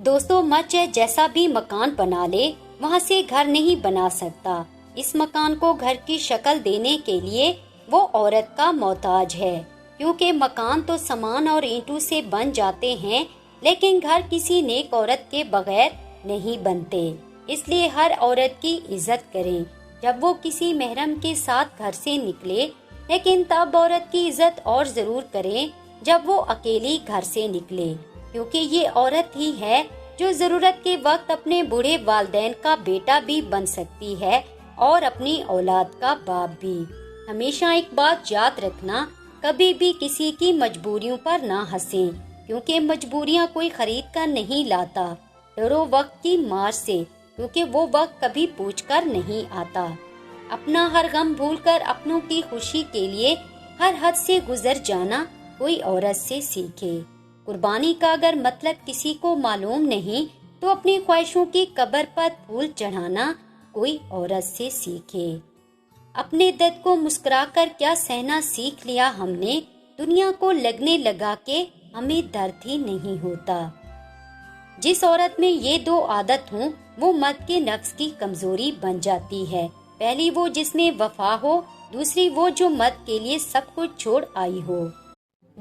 दोस्तों, मत चाहे जैसा भी मकान बना ले, वहाँ से घर नहीं बना सकता। इस मकान को घर की शक्ल देने के लिए वो औरत का मोहताज है, क्योंकि मकान तो सामान और ईंटों से बन जाते हैं, लेकिन घर किसी नेक औरत के बगैर नहीं बनते। इसलिए हर औरत की इज्जत करें जब वो किसी महरम के साथ घर से निकले, लेकिन तब औरत की इज्जत और जरूर करें जब वो अकेली घर से निकले, क्योंकि ये औरत ही है जो जरूरत के वक्त अपने बूढ़े वालिदैन का बेटा भी बन सकती है और अपनी औलाद का बाप भी। हमेशा एक बात याद रखना, कभी भी किसी की मजबूरियों पर ना हंसें, क्योंकि मजबूरियां कोई खरीद कर नहीं लाता। डरो वक्त की मार से, क्योंकि वो वक्त कभी पूछ कर नहीं आता। अपना हर गम भूलकर अपनों की खुशी के लिए हर हद से गुजर जाना कोई औरत से सीखे। कुर्बानी का अगर मतलब किसी को मालूम नहीं, तो अपनी ख्वाहिशों की कब्र पर फूल चढ़ाना कोई औरत से सीखे। अपने दर्द को मुस्कुराकर क्या सहना सीख लिया हमने, दुनिया को लगने लगा के हमें दर्द ही नहीं होता। जिस औरत में ये दो आदत हो, वो मर्द के नफ्स की कमजोरी बन जाती है। पहली वो जिसमें वफा हो, दूसरी वो जो मर्द के लिए सब कुछ छोड़ आई हो।